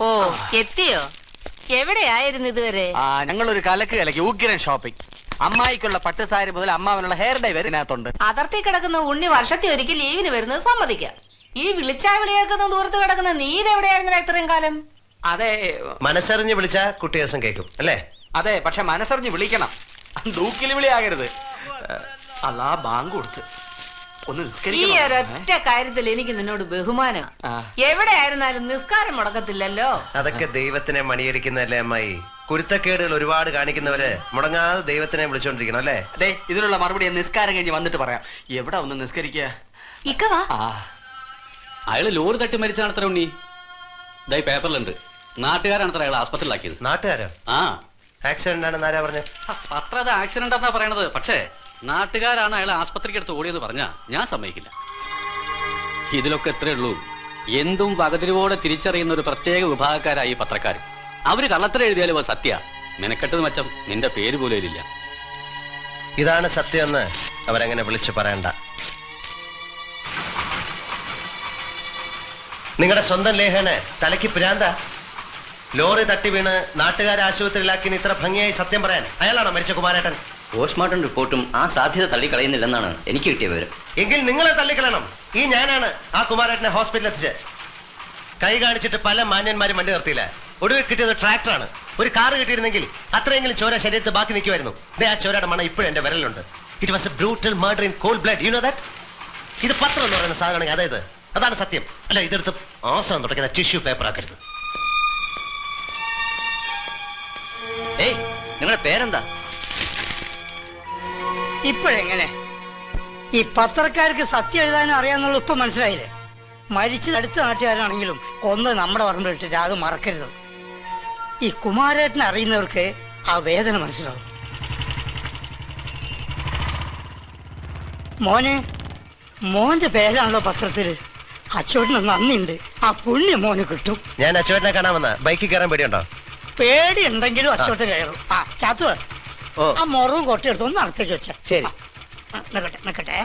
ഓ എത്തിയോ? എവിടെയായിരുന്നു ഇതുവരെ? ഞങ്ങളൊരു കലക്ക് ഉഗ്രൻ ഷോപ്പിംഗ്. അമ്മായിക്കുള്ള പട്ടുസാരി മുതൽ അമ്മാവനുള്ള ഹെയർ ഡൈ വരെ ഇതിനകത്തുണ്ട്. അതിർത്തി കിടക്കുന്ന ഉണ്ണി വർഷത്തിൽ ഒരിക്കൽ ലീവിന് വരുന്നത് സമ്മതിക്കാം. ഈ വിളിച്ചാ വിളിയേക്കുന്ന ദൂരത്ത് കിടക്കുന്ന നീ ഇതെവിടെയായിരുന്നില്ല ഇത്രയും കാലം? അതെ, മനസ്സറിഞ്ഞ് വിളിച്ചാ കുട്ടി ദിവസം കേൾക്കും അല്ലേ? അതെ, പക്ഷെ മനസ്സറിഞ്ഞ് വിളിക്കണം, ദൂക്കിൽ വിളിയാകരുത്. അല്ലാ ബാങ്ക് കൊടുത്ത് ഒന്ന് ഈ ഒരൊറ്റ കാര്യത്തിൽ എനിക്ക് നിന്നോട് ബഹുമാനം. എവിടെയായിരുന്നാലും നിസ്കാരം മുടക്കത്തില്ലല്ലോ. അതൊക്കെ ദൈവത്തിനെ മണിയടിക്കുന്നതല്ലേ അമ്മായി. കുരുത്തക്കേടുകൾ ഒരുപാട് കാണിക്കുന്നവര് മുടങ്ങാതെ ദൈവത്തിനെ വിളിച്ചോണ്ടിരിക്കണം അല്ലേ? അതെ, ഇതിനുള്ള മറുപടി നിസ്കാരം കഴിഞ്ഞ് വന്നിട്ട് പറയാം. എവിടെ ഒന്ന് നിസ്കരിക്കുക? അയാള് ലോറി തട്ടി മരിച്ചാണത്ര ഉണ്ണി. ഇതായി പേപ്പറിലുണ്ട്. നാട്ടുകാരാണത്ര അയാൾ ആസ്പത്രിയിലാക്കിയത്. നാട്ടുകാരോ? ആ, ആക്സിഡന്റ് ആണെന്ന് ആരാ പറഞ്ഞ? അത്ര അത് ആക്സിഡന്റ് എന്നാ പറയണത്. പക്ഷേ നാട്ടുകാരാണ് അയാൾ ആസ്പത്രിക്ക് അടുത്ത് ഓടിയെന്ന് പറഞ്ഞാ ഞാൻ സമ്മതിക്കില്ല. ഇതിലൊക്കെ എത്രയേ ഉള്ളൂ, എന്തും വകതിരിവോടെ തിരിച്ചറിയുന്ന ഒരു പ്രത്യേക വിഭാഗക്കാരായി പത്രക്കാർ. അവര് കള്ളത്തരം എഴുതിയാലും അത് സത്യ. മെനക്കെട്ടത് മച്ചം നിന്റെ പേര് പോലും ഇല്ല. ഇതാണ് സത്യമെന്ന് അവരങ്ങനെ വിളിച്ചു പറയണ്ട. നിങ്ങളുടെ സ്വന്തം ലേഖന് തലയ്ക്ക് പിരാന്ത. ലോറി തട്ടി വീണ് നാട്ടുകാരെ ആശുപത്രിയിലാക്കി ഇത്ര ഭംഗിയായി സത്യം പറയാൻ അയാളാണോ മരിച്ച കുമാരേട്ടൻ? പോസ്റ്റ്മോർട്ടം റിപ്പോർട്ടും ആ സാധ്യത തള്ളിക്കളയുന്നില്ലെന്നാണ് എനിക്ക് കിട്ടിയ വിവരം. എങ്കിൽ നിങ്ങളെ തള്ളിക്കളയണം. ഈ ഞാനാണ് ആ കുമാരേട്ടനെ ഹോസ്പിറ്റലിൽ എത്തിച്ച്. കൈ കാണിച്ചിട്ട് പല മാന്യന്മാരും വണ്ടി നിർത്തിയില്ല. ഒടുവിൽ കിട്ടിയത് ട്രാക്ടറാണ്. ഒരു കാറ് കിട്ടിയിരുന്നെങ്കിൽ അത്രയെങ്കിലും ചോര ശരീരത്തിൽ ബാക്കി നിൽക്കുമായിരുന്നു. ആ ചോരയുടെ മണം ഇപ്പോഴും എന്റെ വിരലുണ്ട്. It was a brutal murder in cold blood. You know that? ഇത് പത്രം എന്ന് പറയുന്ന സാധനമാണെങ്കിൽ അതായത് അതാണ് സത്യം. അല്ല, ഇതെടുത്ത് ആശ്രമം തുടക്കുന്ന ടിഷ്യൂ പേപ്പർ ആക്കരുത്. ഏയ്, നിങ്ങളുടെ പേരെന്താ? ഇപ്പോഴെങ്ങനെ ഈ പത്രക്കാർക്ക് സത്യം എഴുതാനും അറിയാന്നുള്ള ഇപ്പൊ മനസ്സിലായില്ലേ? മരിച്ചത് അടുത്ത നാട്ടുകാരാണെങ്കിലും കൊന്ന് നമ്മുടെ പറമ്പിലിട്ടിട്ട് അത് മറക്കരുത്. ഈ കുമാരേട്ടനെ അറിയുന്നവർക്ക് ആ വേദന മനസ്സിലാവും. മോന്റെ പേരാണല്ലോ പത്രത്തില്. അച്ചോട്ടിന് നന്ദിയുണ്ട്. ആ പുണ്യ മോന് കിട്ടും. ഞാൻ അച്ചോട്ടിനെ കാണാൻ വന്ന. ബൈക്കിൽ കയറാൻ പേടിയുണ്ടോ? പേടി ഉണ്ടെങ്കിലും അച്ചോട്ട് കയറും. ആ ചാത്തു, ആ മുറവും കൊട്ടിയെടുത്ത് ഒന്ന് അകത്തേക്ക് വെച്ച. ശരി, നിക്കട്ടെ.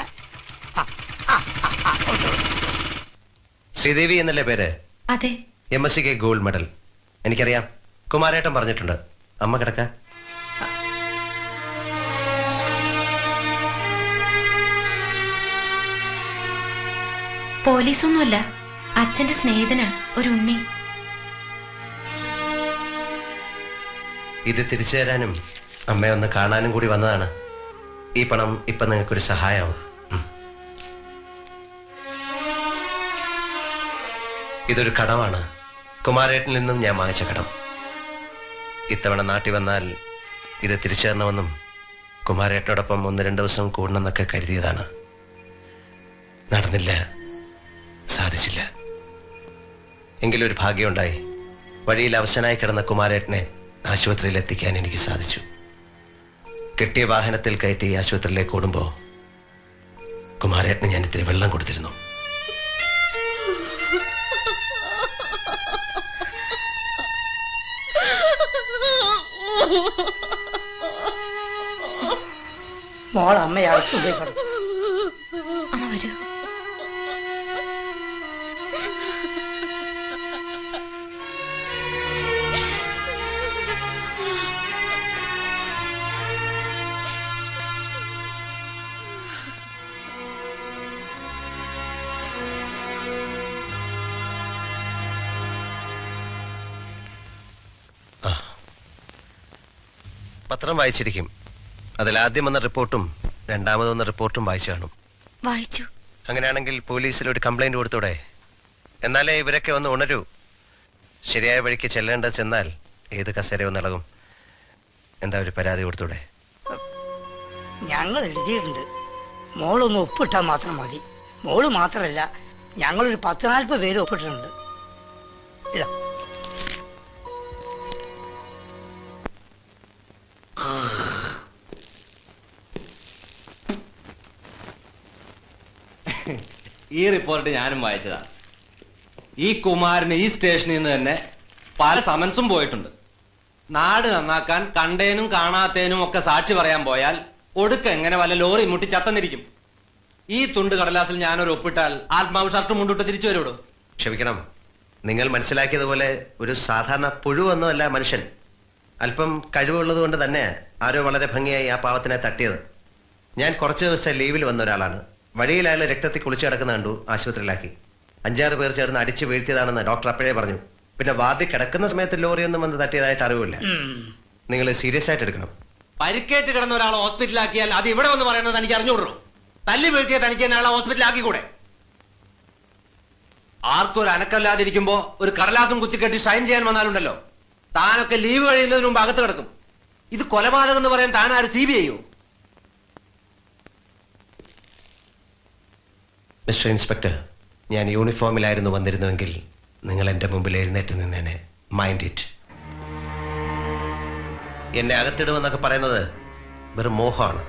ശ്രീദേവി എന്നല്ലേ പേര്? അതെ. MSc gold medal. എനിക്കറിയാം. കുമാരേട്ടൻ പറഞ്ഞിട്ടുണ്ട്. അമ്മ കിടക്ക. പോലീസൊന്നുമല്ല, അച്ഛന്റെ സ്നേഹിതനാ ഒരു ഉണ്ണി. ഇത് തിരിച്ചു തരാനും അമ്മയെ ഒന്ന് കാണാനും കൂടി വന്നതാണ്. ഈ പണം ഇപ്പൊ നിങ്ങൾക്കൊരു സഹായമാവും. ഇതൊരു കടമാണ്. കുമാരേട്ടനിൽ നിന്നും ഞാൻ വാങ്ങിച്ച കടം. ഇത്തവണ നാട്ടിൽ വന്നാൽ ഇത് തിരിച്ചു തരണമെന്നും കുമാരേട്ടനോടൊപ്പം 1-2 ദിവസം കൂടണമെന്നൊക്കെ കരുതിയതാണ്. നടന്നില്ല, സാധിച്ചില്ല. എങ്കിലും ഒരു ഭാഗ്യമുണ്ടായി. വഴിയിൽ അവശനായി കിടന്ന കുമാരേട്ടനെ ആശുപത്രിയിൽ എത്തിക്കാൻ എനിക്ക് സാധിച്ചു. കെട്ടിയ വാഹനത്തിൽ കയറ്റി ആശുപത്രിയിലേക്ക് ഓടുമ്പോൾ കുമാരേട്ടന് ഞാൻ ഇത്തിരി വെള്ളം കൊടുത്തിരുന്നു. മോൾ അമ്മയാൾക്ക് പോയി കിടന്നു. അമ്മ വരൂ. പത്രം വായിച്ചിരിക്കും. അതിലാദ്യം വന്ന റിപ്പോർട്ടും രണ്ടാമത് വന്ന റിപ്പോർട്ടും വായിച്ചു കാണും. വായിച്ചു. അങ്ങനെയാണെങ്കിൽ പോലീസിൽ ഒരു കംപ്ലൈന്റ് കൊടുത്തൂടെ? എന്നാലേ ഇവരൊക്കെ ഒന്ന് ഉണരൂ. ശരിയായ വഴിക്ക് ചെല്ലേണ്ടത് ചെന്നാൽ ഏത് കസേര ഒന്നിളകും. എന്താ ഒരു പരാതി കൊടുത്തൂടെ? ഞങ്ങൾ എഴുതിയിട്ടുണ്ട്. മോളൊന്ന് ഒപ്പിട്ടാൽ മാത്രം മതി. മോള് മാത്രമല്ല, ഞങ്ങളൊരു 10-40 പേര് ഒപ്പിട്ടിട്ടുണ്ട്. ഇതാ. ഈ റിപ്പോർട്ട് ഞാനും വായിച്ചതാണ്. ഈ കുമാരന് ഈ സ്റ്റേഷനിൽ നിന്ന് തന്നെ പല സമൻസും പോയിട്ടുണ്ട്. നാട് നന്നാക്കാൻ കണ്ടേനും കാണാത്തേനും ഒക്കെ സാക്ഷി പറയാൻ പോയാൽ ഒടുക്ക എങ്ങനെ വല്ല ലോറി മുട്ടി ചത്തന്നിരിക്കും. ഈ തുണ്ട് കടലാസിൽ ഞാനൊരു ഒപ്പിട്ടാൽ ആത്മാവ് ഷർട്ട് മുണ്ടിട്ട് തിരിച്ചു വരുമോ? ക്ഷമിക്കണം, നിങ്ങൾ മനസ്സിലാക്കിയതുപോലെ ഒരു സാധാരണ പുഴുവൊന്നുമല്ല മനുഷ്യൻ. അല്പം കഴിവുള്ളത് കൊണ്ട് തന്നെ ആരോ വളരെ ഭംഗിയായി ആ പാവത്തിനെ തട്ടിയത്. ഞാൻ കുറച്ച് ദിവസം ലീവിൽ വന്ന ഒരാളാണ്. വഴിയിൽ അയാൾ രക്തത്തിൽ കുളിച്ചു കിടക്കുന്ന കണ്ടു, ആശുപത്രിയിലാക്കി. 5-6 പേർ ചേർന്ന് അടിച്ചു വീഴ്ത്തിയതാണെന്ന് ഡോക്ടർ അപ്പോഴേ പറഞ്ഞു. പിന്നെ വാർഡിൽ കിടക്കുന്ന സമയത്ത് ലോറിയൊന്നും വന്ന് തട്ടിയതായിട്ട് അറിവില്ല. നിങ്ങൾ സീരിയസ് ആയിട്ട് എടുക്കണം. പരിക്കേറ്റ് കിടന്ന ഒരാളെ ഹോസ്പിറ്റലാക്കിയാൽ അത് ഇവിടെ വന്ന് പറയുന്നത് എനിക്ക് അറിഞ്ഞുകൊള്ളൂ. തല്ലി വീഴ്ത്തിയ തനിക്ക് തന്നെ ആളെ ഹോസ്പിറ്റലാക്കിക്കൂടെ? ആർക്കും ഒരു അനക്കല്ലാതിരിക്കുമ്പോ ഒരു കടലാസും കുത്തിക്കെട്ടി ഷൈൻ ചെയ്യാൻ വന്നാലുണ്ടല്ലോ, താനൊക്കെ ലീവ് കഴിയുന്നതിന് മുമ്പ് അകത്ത് കിടക്കും. ഇത് കൊലപാതകം എന്ന് പറയാൻ താൻ ആര് CBI യോ? മിസ്റ്റർ ഇൻസ്പെക്ടർ, ഞാൻ യൂണിഫോമിലായിരുന്നു വന്നിരുന്നുവെങ്കിൽ നിങ്ങൾ എൻ്റെ മുമ്പിൽ എഴുന്നേറ്റ് നിന്നേനെ. Mind it. എന്നെ അകത്തിടുമെന്നൊക്കെ പറയുന്നത് വെറും മോഹമാണ്.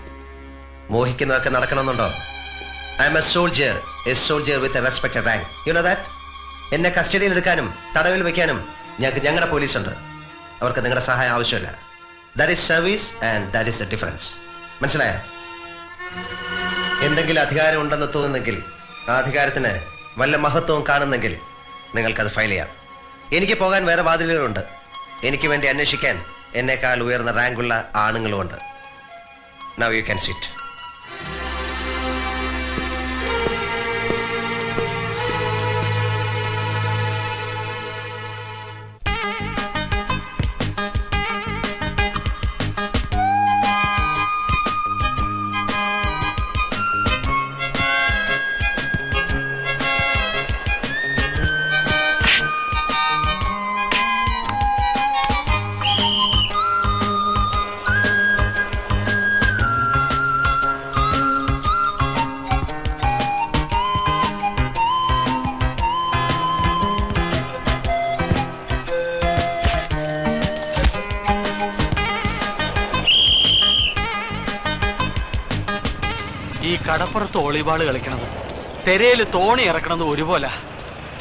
മോഹിക്കുന്നതൊക്കെ നടക്കണമെന്നുണ്ടോ? I'm a soldier with a respected rank. You know that. എന്നെ കസ്റ്റഡിയിൽ എടുക്കാനും തടവിൽ വെക്കാനും ഞങ്ങളുടെ പോലീസുണ്ട്. അവർക്ക് നിങ്ങളുടെ സഹായം ആവശ്യമില്ല. That is service and that is A difference. മനസ്സിലായോ? എന്തെങ്കിലും അധികാരം ഉണ്ടെന്ന് തോന്നുന്നെങ്കിൽ, ആ അധികാരത്തിന് വല്ല മഹത്വവും കാണുന്നെങ്കിൽ നിങ്ങൾക്കത് ഫയൽ ചെയ്യാം. എനിക്ക് പോകാൻ വേറെ വാതിലുകളുണ്ട്. എനിക്ക് വേണ്ടി അന്വേഷിക്കാൻ എന്നേക്കാൾ ഉയർന്ന റാങ്കുള്ള ആണുങ്ങളുമുണ്ട്. Now you can sit. കടപ്പുറത്ത് ഒളിവാള് കളിക്കണത് തെരയില് തോണി ഇറക്കണത് ഒരുപോലെ.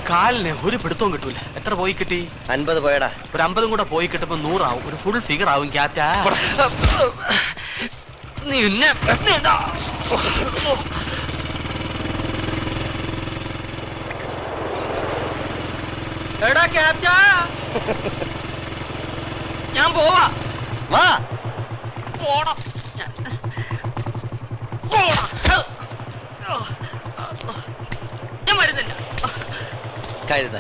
കാലിന് ഒരു പിടുത്തവും കിട്ടൂല. എത്ര പോയി കിട്ടി? 50 പോയടാ. ഒരു 50 കൂടെ പോയി കിട്ടുമ്പോ 100 ആവും. ഒരു ഫുൾ ഫിഗർ ആവും. ക്യാറ്റാ എടാ ക്യാപ്റ്റാ, ഞാൻ പോവാ. വാ പോടാ ഞാൻ വരുന്നില്ല. കഴുത.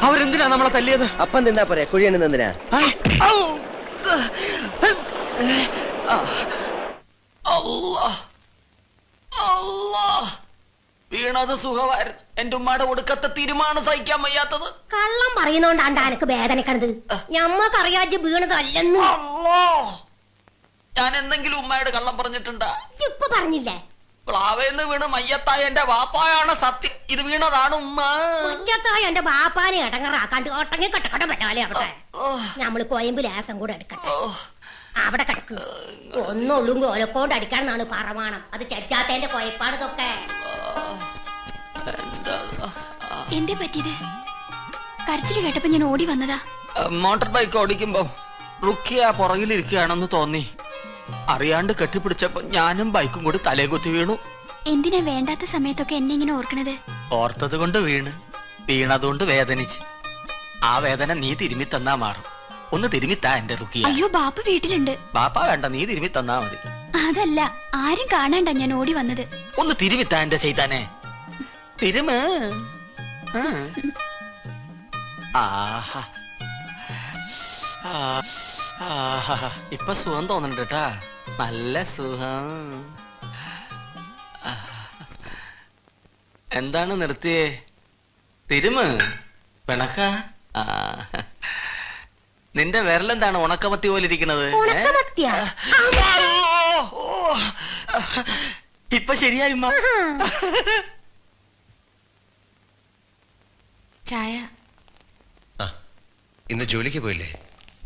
അവരെന്തിനാ നമ്മളെ തല്ലിയത്? അപ്പം നിന്നാ പോരെ, കുഴിയാണ് നിന്നിനാ. വീണത് സുഖമായിരുന്നു. എന്റെ ഉമ്മയുടെ ഒടുക്കത്തെ തീരുമാനം സഹിക്കാൻ വയ്യാത്തത്. കള്ളം പറയുന്നോണ്ടാണ്ടാ എനക്ക് വേദനക്കണത്. ഞമ്മക്കറിയാജ് വീണതല്ലെന്ന്. ഞാൻ എന്തെങ്കിലും ഉമ്മയുടെ കള്ളം പറഞ്ഞിട്ടുണ്ടാ? ഇപ്പൊ പറഞ്ഞില്ലേ? പ്ലാവേന്ന് വീണ് മയ്യത്തായ എന്റെ വാപ്പായാണ് സത്യം. ഇത് വീണതാണ് ഉമ്മ. മയ്യത്തായ എന്റെ ബാപ്പാനെ ഇടങ്ങറാക്കാണ്ട് ഒട്ടങ്ങി കട്ടക്കട്ട പെട്ടാലേ അവിടെ. നമ്മള് കോയമ്പ് ലേസം കൂടെ എടുക്കട്ടെ. അവിടെ കിടക്ക്. ഒന്നുള്ളും കോലക്കോണ്ട് അടിക്കാണെന്നാണ് പറമാണം. അത് ചച്ചാത്തേന്റെ കൊയപ്പാണ് ഇതൊക്കെ. എന്തേ പറ്റിയത്? കരച്ചില് കേട്ടപ്പോ ഞാൻ ഓടി വന്നതാ. മോട്ടോർ ബൈക്ക് ഓടിക്കുമ്പോ റുക്കിയ പുറകിലിരിക്കുകയാണെന്ന് തോന്നി. അറിയാണ്ട് കെട്ടിപ്പിടിച്ചപ്പോ ഞാനും ബൈക്കും കൂടി തലേ കുത്തി വീണു. എന്തിനാ വേണ്ടാത്ത സമയത്തൊക്കെ എന്നെ ഇങ്ങനെ ഓർക്കണത്? ഓർത്തത് കൊണ്ട് വീണതുകൊണ്ട് വേദനിച്ച്. ആ വേദന നീ തിരുമ്മി തന്നാ മാറും. ഒന്ന് തിരുമ്മിത്താ എന്റെ റുക്കിയ. അയ്യോ, ബാപ്പ വീട്ടിലുണ്ട്. ബാപ്പ വേണ്ട, നീ തിരുമ്മി തന്നാ മതി. അതല്ല, ആരും കാണാണ്ട ഞാൻ ഓടി വന്നത്. ഒന്ന് തിരുമ്മിത്താ എന്റെ ചെയ്താനെ. തിരുമ്. ആഹാ, ഇപ്പൊ സുഖം തോന്നുന്നുണ്ട് കേട്ടാ. നല്ല സുഖം. എന്താണ് നിർത്തിയേ? തിരുമ് പിണക്ക. നിന്റെ വിരലെന്താണ് ഉണക്കമത്തി പോലെ ഇരിക്കണത്? ഇപ്പൊ ശരിയായി. ചായ. ഇന്ന് ജോലിക്ക് പോയില്ലേ?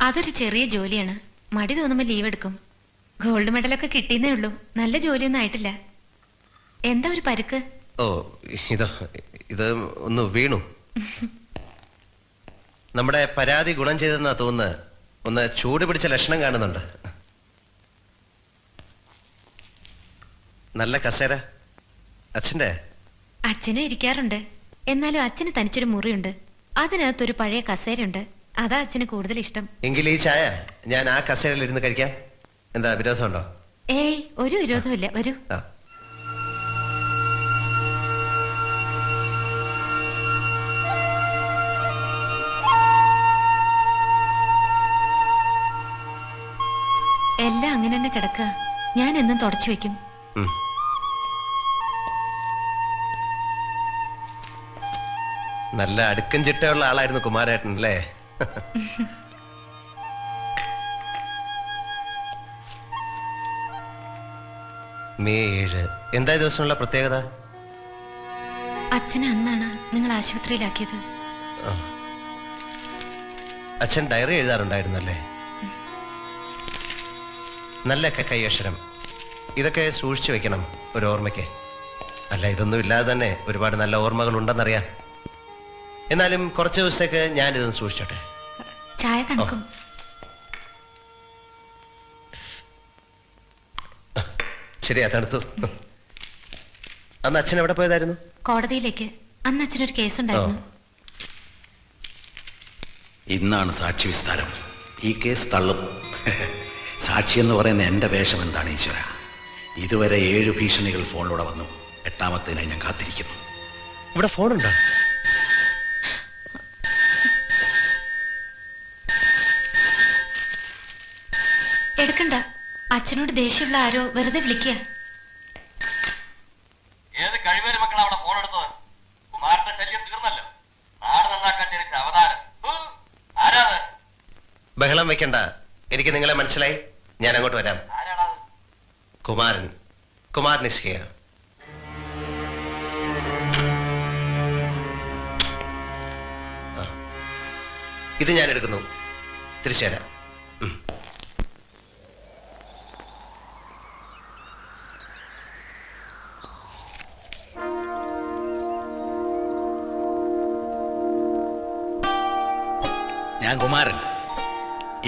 അതൊരു ചെറിയ ജോലിയാണ്. മടി തോന്നുമ്പോ ലീവ് എടുക്കും. ഗോൾഡ് മെഡലൊക്കെ കിട്ടിയെന്നേ ഉള്ളൂ. നല്ല ജോലിയൊന്നും ആയിട്ടില്ല. എന്താ ഒരു പരുക്ക്? ഓ, ഇത് ഒന്ന് വീണു. നമ്മുടെ പരാതി ഗുണം ചെയ്തെന്നാ തോന്നുന്നത്. ഒന്ന് ചൂട് പിടിച്ച ലക്ഷണം കാണുന്നുണ്ട്. നല്ല കസേര അച്ഛന്റെ. അച്ഛനും ഇരിക്കാറുണ്ട്. എന്നാലും അച്ഛന് തനിച്ചൊരു മുറിയുണ്ട്. അതിനകത്തൊരു പഴയ കസേരയുണ്ട്. അതാ അച്ഛന് കൂടുതൽ ഇഷ്ടം. എങ്കിൽ ഈ ചായ ഞാൻ ആ കസേരയിൽ ഇരുന്ന് കഴിക്കാം. എന്താ വിരോധമുണ്ടോ? ഏയ്, ഒരു വിരോധമില്ല. വരൂ. എല്ലാം അങ്ങനെ തന്നെ കിടക്കുക. ഞാൻ എന്നും തുടച്ചു വെക്കും. നല്ല അടുക്കും ചിട്ടയുള്ള ആളായിരുന്നു കുമാരേട്ടൻ അല്ലേ? മെയ് 7 എന്താ ദിവസമുള്ള പ്രത്യേകത? അച്ഛനെ അന്നാണ് നിങ്ങൾ ആശുപത്രിയിലാക്കിയത്. അച്ഛൻ ഡയറി എഴുതാറുണ്ടായിരുന്നല്ലേ? നല്ല കൈയക്ഷരം. ഇതൊക്കെ സൂക്ഷിച്ചു വെക്കണം ഒരു ഓർമ്മയ്ക്ക്. അല്ല, ഇതൊന്നും ഇല്ലാതെ തന്നെ ഒരുപാട് നല്ല ഓർമ്മകൾ ഉണ്ടെന്നറിയാം. എന്നാലും കുറച്ച് ദിവസത്തേക്ക് ഞാനിതൊന്ന് സൂക്ഷിച്ചോട്ടെ. ചായ തണുക്കും. ശരിയാ, തണുത്തു. അന്ന് അച്ഛൻ എവിടെ പോയതായിരുന്നു? കോടതിയിലേക്ക്. അന്ന് അച്ഛനൊരു കേസുണ്ടായിരുന്നു. ഇന്നാണ് സാക്ഷി വിസ്താരം. ഈ കേസ് തള്ളും. സാക്ഷി എന്ന് പറയുന്ന എൻ്റെ വേഷം എന്താണ് ഈശ്വര? ഇതുവരെ 7 ഭീഷണികൾ ഫോണിലൂടെ വന്നു. 8ാമത്തേനായി ഞാൻ കാത്തിരിക്കുന്നു. ഇവിടെ ഫോണുണ്ടോ? എടുക്കണ്ട. അച്ഛനോട് ദേഷ്യമുള്ള ആരോ വെറുതെ വിളിക്കുക. ഏത് കഴിവേറി മക്കളാ അവിടെ ഫോൺ എടുത്തത്? കുമാരന്റെ ശല്യം തീർന്നല്ലോ. നാട് നന്നാക്കാൻ ജനിച്ച അവതാരം. ആരാത്? ബഹളം വെക്കണ്ട. എനിക്ക് നിങ്ങളെ മനസ്സിലായി. ഞാൻ അങ്ങോട്ട് വരാം. Kumaran is here. ഇത് ഞാൻ എടുക്കുന്നു. തിരിച്ചു തരാം. ഞാൻ കുമാരൻ,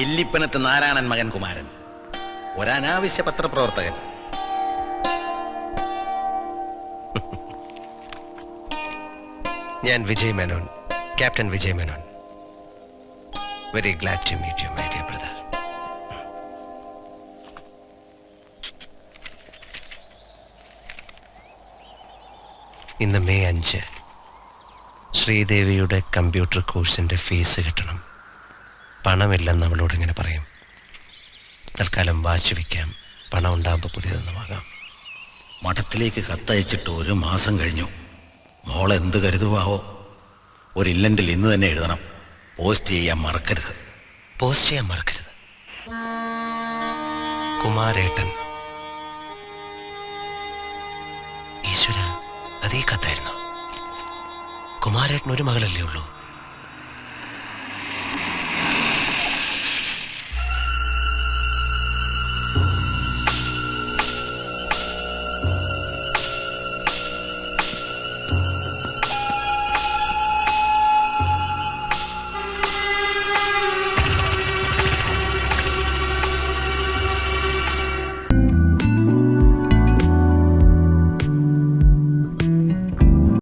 ഇല്ലിപ്പനത്ത് നാരായണൻ മകൻ കുമാരൻ, ഒരനാവശ്യ പത്രപ്രവർത്തകൻ. ഞാൻ Vijay Menon, captain Vijay Menon. Very glad to meet you my dear brother. ഇന്ന് മെയ് 5. ശ്രീദേവിയുടെ കമ്പ്യൂട്ടർ കോഴ്സിന്റെ ഫീസ് കിട്ടണം. പണമില്ലെന്ന് അവളോട് ഇങ്ങനെ പറയും. തൽക്കാലം വാച്ച് വയ്ക്കാം. പണം ഉണ്ടാകുമ്പോൾ പുതിയതെന്ന് വാങ്ങാം. മഠത്തിലേക്ക് കത്തയച്ചിട്ട് 1 മാസം കഴിഞ്ഞു. മോളെന്ത് കരുതുവാവോ? ഒരു ഇല്ലൻ്റിൽ ഇന്ന് തന്നെ എഴുതണം. പോസ്റ്റ് ചെയ്യാൻ മറക്കരുത്. പോസ്റ്റ് ചെയ്യാൻ മറക്കരുത്. കുമാരേട്ടൻ. ഈശ്വര, അതേ കത്തായിരുന്നു. കുമാരേട്ടൻ ഒരു മകളല്ലേ ഉള്ളൂ?